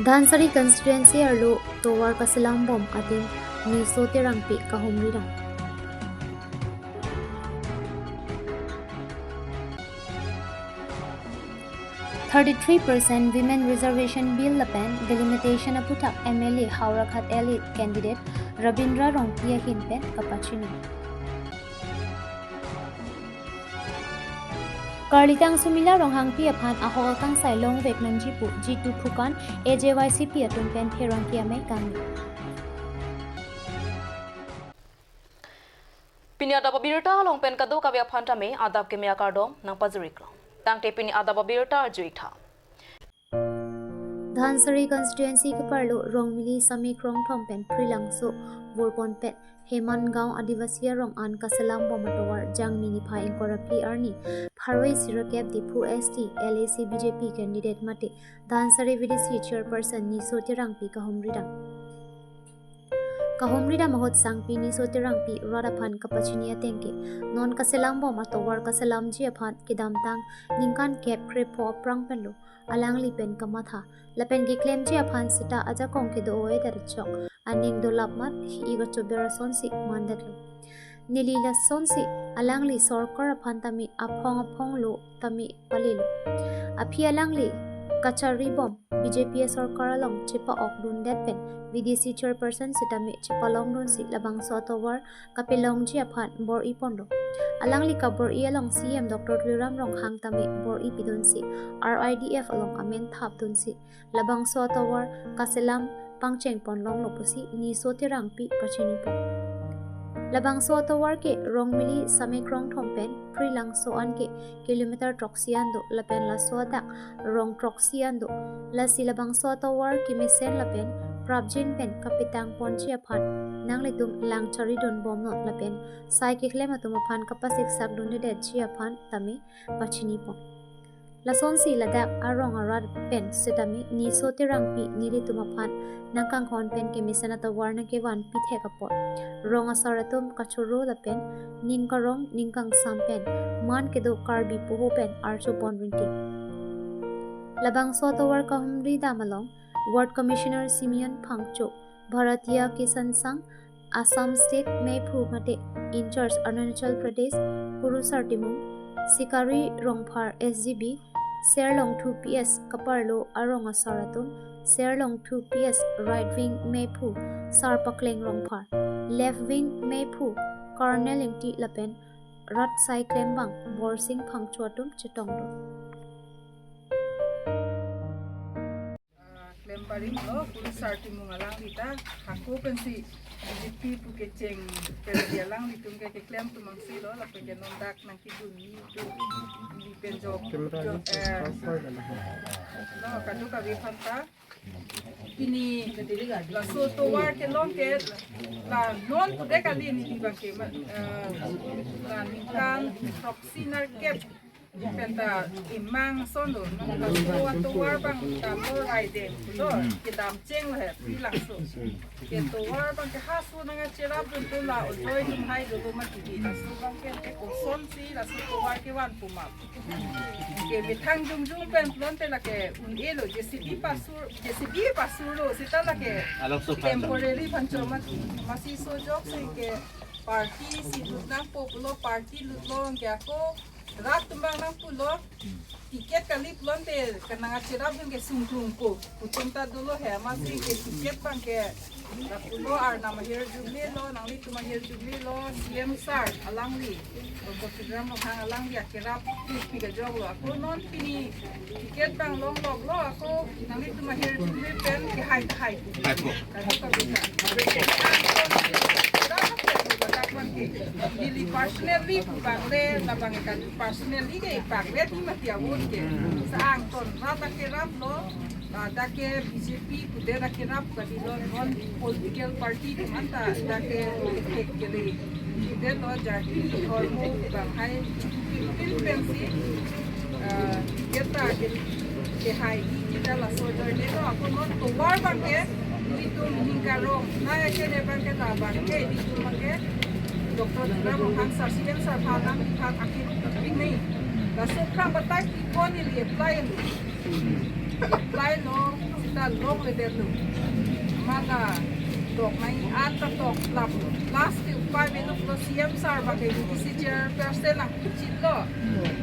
Dhansari constituency arlo towar kasilang bom atin ni soterang pi kahumrirang. %33% women reservation bill lapen delimitation aputak MLA Haurakhat elite candidate Rabindra Rongpia hinpen kapachini. Karlitang sumila ronghang pi aphan ahol kang sai long vek nanjipu G2 phukan AJYCP atun pen pherang kia mai kami. Pinya da babirta long pen kadu kavya phanta me adab ke mya kardom nang pazurik long. Tang te pini adab babirta juitha. Dhansari constituency ke parlo rongmili sami krong thom pen prilang so vorpon pet Heman gaon adivasiya rong an kasalam bomatowar jang mini phai inkorapli arni pharwai sirakep dipu ST LAC BJP candidate mate Dhansari VDC chairperson ni sotirangpi kahomrida mahot sangpi ni sotirangpi radaphan kapachinia tengke non kasalam bomatowar kasalam ji aphan kidamtang ningkan kep krepo prangpenlo alangli pen kamatha lapen gi claim ji aphan sita aja kong ke do oe darchok aning do lapmat iga chobera sonsi mandatlo nilila sonsi alangli sorkar aphan tami aphong lo tami palilo aphi alangli kachari bom BJP sorkar along chipa okdun depen VDC chairperson sitami chipa longdun si labang sotowar kapelong ji aphan bor ipondo alangli kabor i along CM Dr. Turam rong hang tami bor i pidun si RIDF along amen thap dun si labang sotowar kaselam pangcheng ponlong lopusi ni sotirang pi pachini po labang sotowar ke rongmili samekrong thompen prilang soan ke kilometer troksiando lapen la sodak rong troksiando la silabang sotowar ki mesen lapen prabjin pen kapitang ponchi aphan nangletum langchari don bomnot lapen sai ke klem atum aphan kapasik sakdun de chi aphan tami pachini po Lasonsi ladak arong arad pen setami ni sotirang pi nili tumaphan nangkang hon pen ke misanata warna ke wan pi thekapot rong asaratum kachuro lapen ninkarong ningkang sampen man ke do karbi puho pen archo ponrinti labang sotowar kahumri damalong ward commissioner Simeon Phangcho Bharatiya Kisan Sangh Assam State Mayphu mate in charge Arunachal Pradesh Purusar Timung Sikari Rongphar SGB Serlong 2 PS Kaparlo Arong Asaratum Serlong 2 PS Right Wing Mayphu Sarpakleng Rongphar Left Wing Mayphu Colonel Ingti Lapen Rat Sai Klembang Borsing Phangchuatum Chetongdo Klemparing lo Purusar Timung alang dita haku pensi BJP Pukecheng perdialang litung ke klem tumangsi lo lapen ke nondak nang kiduni tu di penjok lo kadu kabi phanta ini la soto war ke long ke la non de kali ni di bangke la ningkan toxinar ke penta imang sondo nang kawa to war bang tamor aide lo ke dam cheng le pilang so ke to war bang ke hasu nang cherap dun to la ojoi dum hai do ma ti la so bang ke ko son si la so to war ke wan puma ke bitang jung pen plonte la ke un elo JCB pasur lo sita la ke temporary panchoma masi so jok se ke party si nang popular party lo ke ako rat tumbang nang pulo tiket kali plonte kanang cherap dun ke sungtung ko putunta dulo he masi ke tiket bang ke la pulo ar na mahir jubli lo nang li tumahir jubli lo CM sar alangli ko program hang alangli akerap pi ga jog lo ako non pini tiket bang long log lo ako nang li tumahir jubli pen ke hai ko Dili personally pagle labang ikan personally ke pagle di mati awon ke saang ton rata ke rap lo rata ke BJP kude rata ke rap kadi lo non political party manta dake ke le kude lo jati hormo bang hai pensi kita ke hai kita la soldier de lo ako non to war bang ke itu ningkaro na ke ne bang ke ta bang ke itu bang ke Dr. Turam hang sar CM sar phalang phat akhir bing nei la so kham batai ki kon ni apply apply lo sita long le der lo mana dok mai at ta tok lap last few 5 minutes lo CM sar ba ke si chair person na chit lo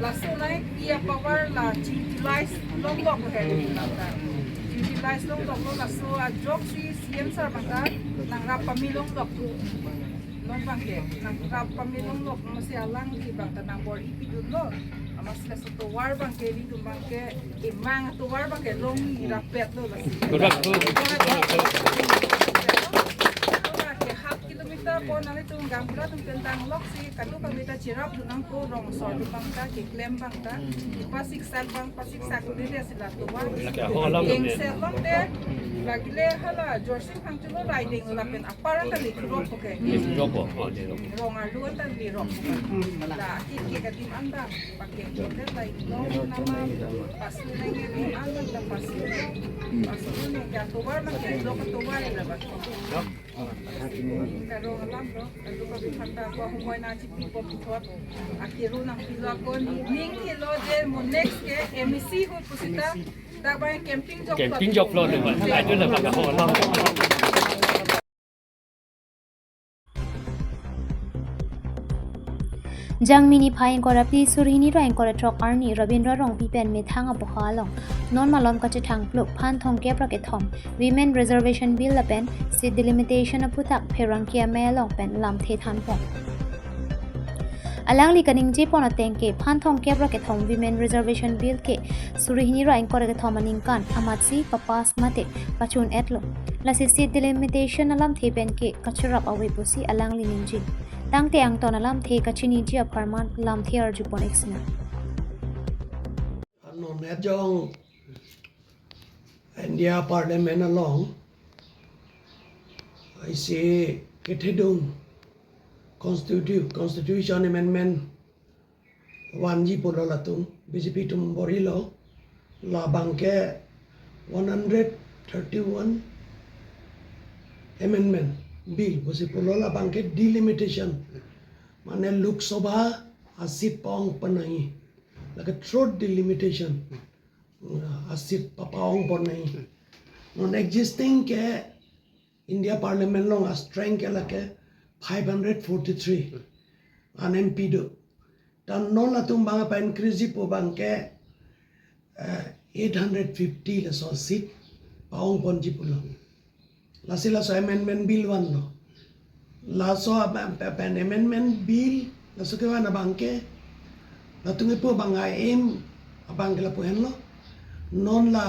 la so nai pia power la utilize long dok he la ta utilize long dok lo la so a jok si CM sar ba ka nang rap pamilong dok long bang ke nang rap pamilong dok masih alang di bang tanang bor ipidun lo mas ka sa tuwar bang ke di bang ke imang tuwar bang ke long rapet lo la po na ito ang gambula itong tentang loksi kado kami ta chirap dunang po rong sor bang ta ke klem bang ta pasiksal bang pasiksak ko dili sila tuwa king sel lang de lagile hala jorsin hang tulo riding lapen apara ta likrok ko ke rong aluan ta lirok la kiki kadim anda pakai jodet like no nama pasu na ngi anda ta pasu na ya tuwar bang ke lo ko tuwar ila ba karo alam bro kado ka bihanta ko humoy na si pipo pitot akiro ng pila ko ning kilo de mo next ke MEC ho pusita dabay camping job floor le ba ai tu la ba ho lo jang mini phain kora pi surhini ro ang kora trok arni rabindra rong pi pen me thanga bohalong non malom ka chithang pluk phan thong ke pra ke thom women reservation bill la pen seat delimitation aputak pherang kia me long pen lam the than pon alang li kaning ji pon ateng ke phan thong ke pra ke thom women reservation bill ke surhini ro ang kora ke thom aning kan amatsi papas mate pachun etlo la seat delimitation alam the pen ke kachurap awe pusi alang li ning ji tang te ang ton alam the kachini ji apartment lam the arju pon exna non net jong India Parliament along I say ketedung constitution amendment wan ji polo latung BJP tum borilo la banke 131 amendment bill bosi polo la banke delimitation mane Lok Sabha asit pong panai like a throat delimitation asit papaong panai non existing ke India Parliament long a strength ke like 543 an MP do dan non la tumbang pa increase po banke 850 la so seat paong pon ji pulo la sila so amendment bill one no la so pen amendment bill la so ke wana banke la tungi po bangai aim abang la po henlo non la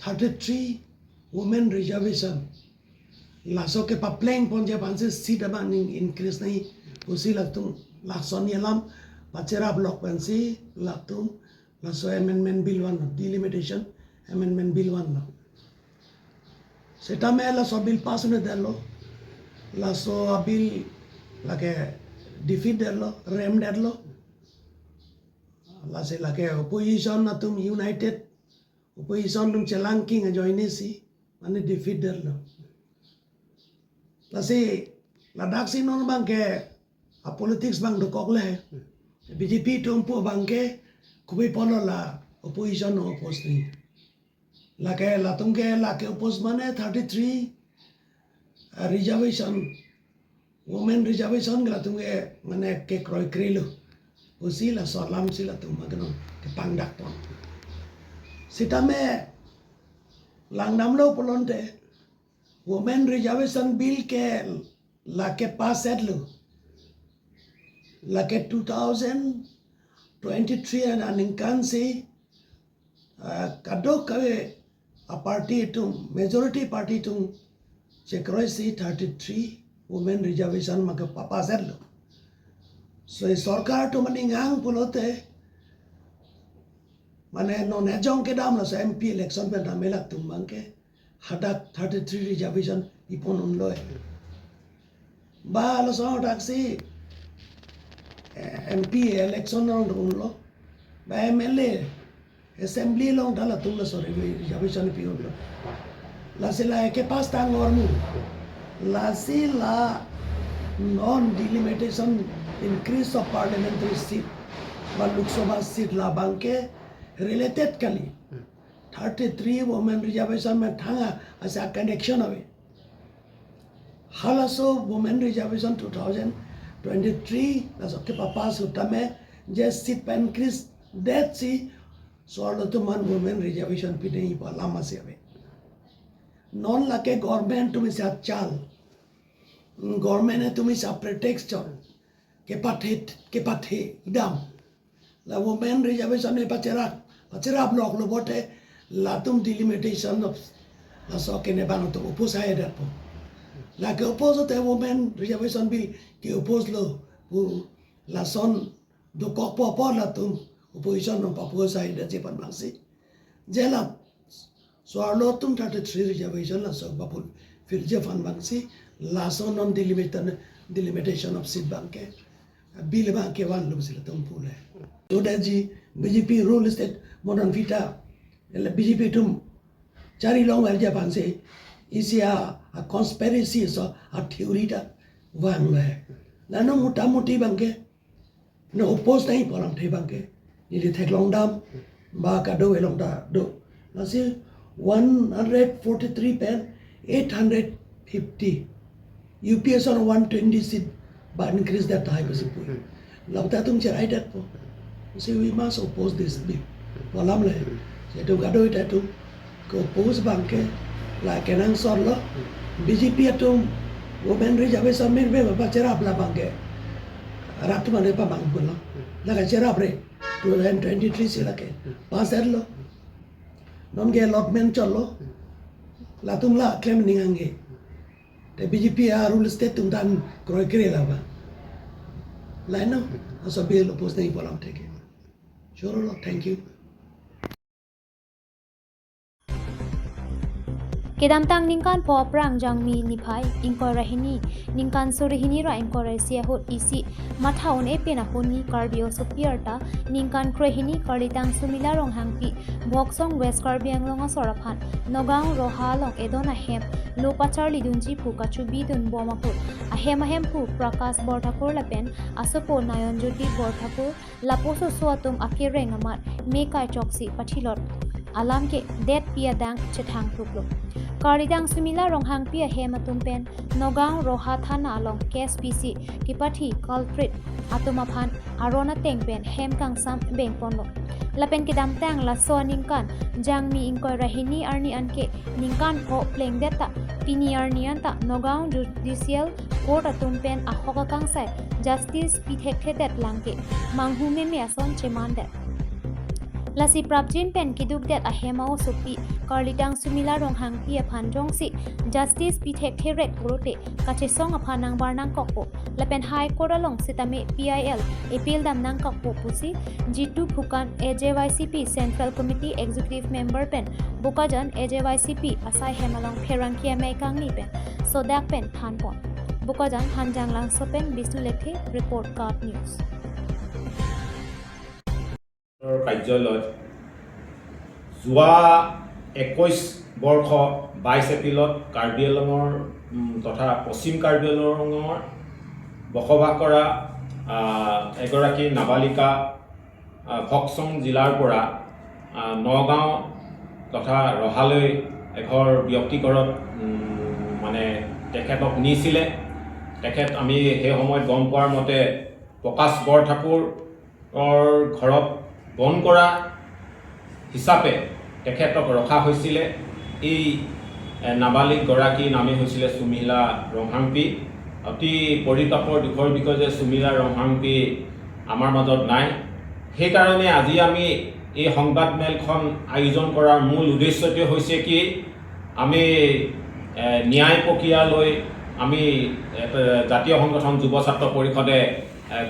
33 women reservation la so ke pa pleng pon je ban se seat abang increase nai usi la tung la so ni lam pachera block ban si la tung la so amendment bill one no delimitation amendment bill one no seta me la so bill pass ne dello la so bill la ke defeat dello rem dello la se la ke opposition na tum united opposition tum chelanking join si mane defeat dello la se la daksi non bang ke a politics bang do kokle BJP tum pu bang ke kubi polo la opposition no oppose ni la ke la tum ke la ke oppose mane 33 reservation women reservation la tum ke mane ke kroi krelu usi la solam sila tum magno ke pangdak pon sitame langnam lo polonte women reservation bill ke la ke pass edlu la ke 2023 and aninkan si kado kawe a party tum majority party tum chekroi si 33 women reservation maka pass edlu so sarkar to maningang pulote mane non ejong ke dam la so MP election pe damelak tum bangke hadak 33 reservation ipon unloe ba lo so taxi MP election long unlo ba MLA assembly long dala tum la so reservation pi unlo la sila ke pas tang ormu la sila non delimitation increase of parliamentary seat ba Lok Sabha seat la banke related kali 33 women reservation में थांगा ऐसा connection अभी हालासो women reservation 2023 lasso के पापा सुटा में जैसे seat pen Chris date सी सोल्डो तो मन women reservation भी नहीं पाला मसे अभी नॉन लाके गवर्नमेंट तुम्हें से चाल गवर्नमेंट ने तुम्हें से प्रोटेक्शन के पाथे इदाम ला women reservation में पचरा ब्लॉक लो बोटे ला तुम delimitation of la so que ne bang to oppose hai dat po la que oppose te women reservation bill que oppose lo pu la son do corpo por la tum opposition no propose hai dat je pan bangsi jela so lo tum 33 reservation la so bapul fir je fan bangsi la son non delimitation of seat bank bill bank ke wan lo sil tum pule so da ji BJP rule state modern vita BJP tum cari long aja panse isi a conspiracy so a theory ta wang le la no muti bangke no oppose nahi polam the bangke ni de thek long dam ba ka do long da do na si 143 pen 850 UPS on 120 seat ba increase that type of support labta tum charai dat po so we must oppose this bill polam le itu gaduh itu ko oppose bangke la kenang son lo BJP itu women reservation men be ba cerap la bangke ratu mane pa bang lo la ka cerap re 2023 sila ke pasar lo non ge allotment chol lo la tum la claim ningange te BJP a rule state tum dan kroi kre la ba la no aso bill oppose nei polam teke sure lo thank you kedam tang ningkan po prang jangmi niphai ingkor rahini ningkan surihini ra ingkor sia hot isi mathaun e pena honi karbio superior ta ningkan krohini karditang sumila rong hangpi boksong west karbiang longa soraphan nogaung roha long edona hem lopachar lidunji phu kachubi dun boma phu ahem phu prakash borthakur lapen asopo nayon jyoti borthakur laposo suatum akireng amat mekai choksi pathilot alam ke det pia dang chethang thuklo karidang sumila ronghang pia hematum pen nogaung roha thana along KSPC kipathi culprit atuma phan arona tengpen hem kangsam bengponlo lapen kidam tang la so ningkan jangmi ingkoi rahini arni anke ningkan ho pleng deta pini arni anta nogaung judicial court atum pen ahoka kangsai justice pithekhe det langke manghume me ason cheman det lasi prapjin pen kiduk det ahemao supi karlitang sumila ronghang pia phanjong si justice pithek therek grote kache song aphanang barnang kokpo lapen high court along sitame PIL appeal dam nang kokpo pusi G2 Phukan AJYCP Central Committee Executive Member pen bukajan AJYCP asai hemalong pherangkia meikang ni pen sodak pen thanpon bukajan hanjang lang sopen bisnu lekhe report card news কাৰ্যালয়ত যোৱা 21 বৰ্ষ 22 এপ্ৰিলত কাৰ্বি আংলঙৰ তথা পশ্চিম কাৰ্বি আংলঙৰ বসবাস কৰা এগৰাকী নাবালিকা ভকচং জিলাৰ পৰা নগাঁও তথা ৰহালৈ এঘৰ ব্যক্তিগত মানে তেখেতক নিছিলে তেখেত আমি সেই সময়ত গম পোৱাৰ মতে প্ৰকাশ বৰঠাকুৰ ঘৰত বন কৰা হিচাপে তেখেতক ৰখা হৈছিলে এই নাবালিক গৰাকী নামে হৈছিলে সুমিলা ৰংহাংপি অতি পৰিতাপৰ দুখৰ বিষয় যে সুমিলা ৰংহাংপি আমাৰ মাজত নাই সেইকাৰণে আজি আমি এই সংবাদমেলখন আয়োজন কৰাৰ মূল উদ্দেশ্যটো হৈছে কি আমি ন্যায় প্ৰক্ৰিয়ালৈ আমি জাতীয় সংগঠন যুৱ ছাত্ৰ পৰিষদে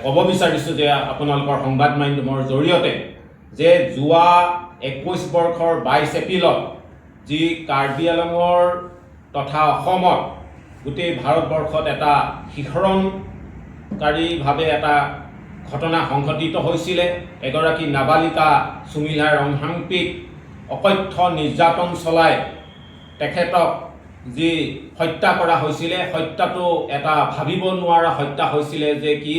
ক'ব বিচাৰিছোঁ যে আপোনালোকৰ সংবাদ মাধ্যমৰ জৰিয়তে যে যোৱা 21 বৰ্ষৰ 22 এপ্ৰিলত যি কাৰ্বি আংলঙৰ তথা অসমত গোটেই ভাৰতবৰ্ষত এটা শিহৰণকাৰীভাৱে এটা ঘটনা সংঘটিত হৈছিলে এগৰাকী নাবালিকা সুমিলা ৰংহাংপিক অকথ্য নিৰ্যাতন চলাই তেখেতক যি হত্যা কৰা হৈছিলে হত্যাটো এটা ভাবিব নোৱাৰা হত্যা হৈছিলে যে কি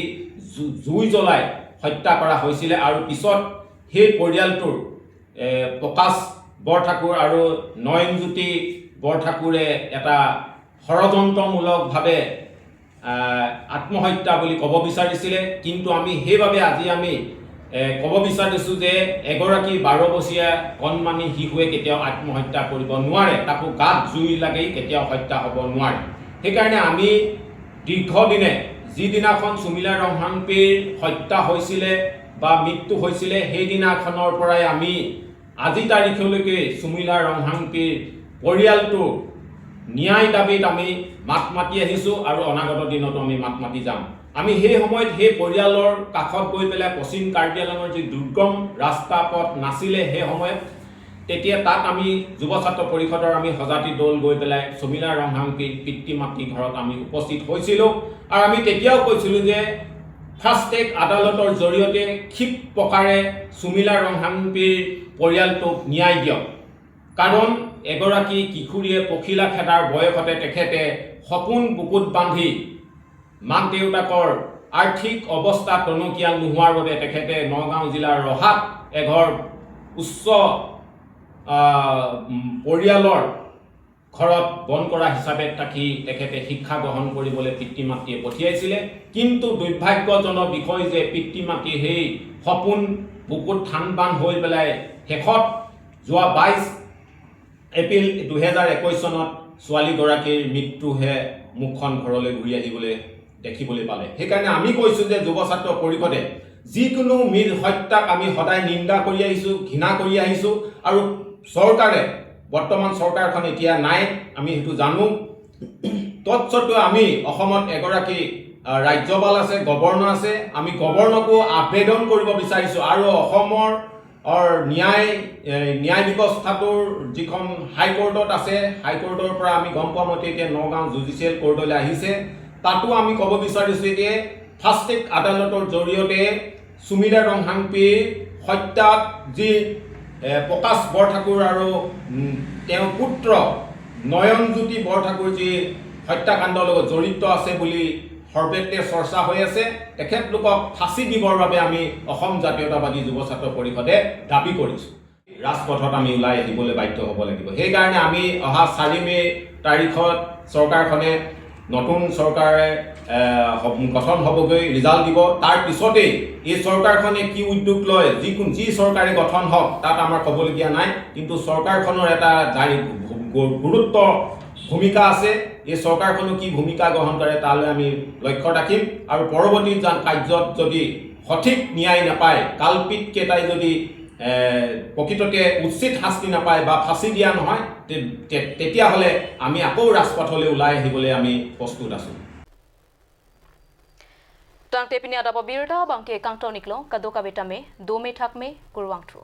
জুই জ্বলাই হত্যা কৰা হৈছিলে আৰু পিছত সেই পৰিয়ালটোৰ প্ৰকাশ বৰঠাকুৰ আৰু নয়নজ্যোতি বৰঠাকুৰে এটা ষড়যন্ত্ৰমূলকভাৱে আত্মহত্যা বুলি ক'ব বিচাৰিছিলে কিন্তু আমি সেইবাবে আজি আমি ক'ব বিচাৰিছোঁ যে এগৰাকী 12 বছৰীয়া কণমানি শিশুৱে কেতিয়াও আত্মহত্যা কৰিব নোৱাৰে তাকো গাত জুই লাগি কেতিয়াও হত্যা হ'ব নোৱাৰে সেইকাৰণে আমি দীৰ্ঘদিনে যিদিনাখন সুমিলা ৰংহাম্পীৰ হত্যা হৈছিলে বা মৃত্যু হৈছিলে সেইদিনাখনৰ পৰাই আমি আজি তাৰিখলৈকে সুমিলা ৰংহাম্পীৰ পৰিয়ালটো ন্যায় দাবীত আমি মাত মাতি আহিছোঁ আৰু অনাগত দিনতো আমি মাত মাতি যাম আমি সেই সময়ত সেই পৰিয়ালৰ কাষত গৈ পেলাই পশ্চিম কাৰ্বি-আংলঙৰ যি দুৰ্গম ৰাস্তা পথ নাছিলে সেই সময়ত তেতিয়া তাত আমি যুৱ ছাত্ৰ পৰিষদৰ আমি সজাতি দল গৈ পেলাই সুমিলা ৰংহাম্পীৰ পিতৃ মাতৃ ঘৰত আমি উপস্থিত হৈছিলোঁ আৰু আমি তেতিয়াও কৈছিলোঁ যে ফাষ্ট ট্ৰেক আদালতৰ জৰিয়তে ক্ষীপ প্ৰকাৰে সুমিলা ৰংহাম্পীৰ পৰিয়ালটোক ন্যায় দিয়ক কাৰণ এগৰাকী কিশোৰীয়ে পখিলা খেদাৰ বয়সতে তেখেতে সপোন বুকুত বান্ধি মাক দেউতাকৰ আৰ্থিক অৱস্থা টনকিয়াল নোহোৱাৰ বাবে তেখেতে নগাঁও জিলাৰ ৰহাত এঘৰ উচ্চ পৰিয়ালৰ ঘৰত বন কৰা হিচাপে থাকি তেখেতে শিক্ষা গ্ৰহণ কৰিবলৈ পিতৃ মাতৃয়ে পঠিয়াইছিলে কিন্তু দুৰ্ভাগ্যজনক বিষয় যে পিতৃ মাতৃ সেই সপোন বুকুত ঠান বান্ধ হৈ পেলাই শেষত যোৱা 22 এপ্ৰিল 2021 চনত ছোৱালীগৰাকীৰ মৃত্যুহে মুখখন ঘৰলৈ ঘূৰি আহিবলৈ দেখিবলৈ পালে সেইকাৰণে আমি কৈছোঁ যে যুৱ ছাত্ৰ পৰিষদে যিকোনো মীৰ হত্যাক আমি সদায় নিন্দা কৰি আহিছোঁ ঘৃণা কৰি আহিছোঁ আৰু চৰকাৰে বৰ্তমান চৰকাৰখন এতিয়া নাই আমি সেইটো জানো তৎসত্ত্বেও আমি অসমত এগৰাকী ৰাজ্যপাল আছে গভৰ্ণৰ আছে আমি গভৰ্ণৰকো আবেদন কৰিব বিচাৰিছোঁ আৰু অসমৰ ন্যায় ব্যৱস্থাটোৰ যিখন হাইকোৰ্টত আছে হাইকোৰ্টৰ পৰা আমি গম পোৱা মতে এতিয়া নগাঁও জুডিচিয়েল কোৰ্টলৈ আহিছে তাতো আমি ক'ব বিচাৰিছোঁ যে ফাষ্ট ট্ৰেক আদালতৰ জৰিয়তে সুমিলা ৰংহাম্পীৰ হত্যাত যি প্ৰকাশ বৰঠাকুৰ আৰু তেওঁৰ পুত্ৰ নয়নজ্যোতি বৰঠাকুৰ যি হত্যাকাণ্ডৰ লগত জড়িত আছে বুলি সৰ্বত্ৰে চৰ্চা হৈ আছে তেখেতলোকক ফাঁচি দিবৰ বাবে আমি অসম জাতীয়তাবাদী যুৱ ছাত্ৰ পৰিষদে দাবী কৰিছোঁ ৰাজপথত আমি ওলাই আহিবলৈ বাধ্য হ'ব লাগিব সেইকাৰণে আমি অহা 4 মে তাৰিখত চৰকাৰখনে নতুন চৰকাৰে গঠন হ'বগৈ ৰিজাল্ট দিব তাৰ পিছতেই এই চৰকাৰখনে কি উদ্যোগ লয় যি চৰকাৰে গঠন হওক তাত আমাৰ ক'বলগীয়া নাই কিন্তু চৰকাৰখনৰ এটা গুৰুত্ব ভূমিকা আছে এই চৰকাৰখনো কি ভূমিকা গ্ৰহণ কৰে তালৈ আমি লক্ষ্য ৰাখিম আৰু পৰৱৰ্তী কাৰ্যত যদি সঠিক ন্যায় নাপায় কালপিত কেইটাই যদি প্ৰকৃততে উচিত শাস্তি নাপায় বা ফাঁচি দিয়া নহয় তেতিয়াহ'লে আমি আকৌ ৰাজপথলৈ ওলাই আহিবলৈ আমি প্ৰস্তুত আছোঁ Tang tepini ada pabirda bangke kang toniklong kadoka betame 2 me thak me kurwang tru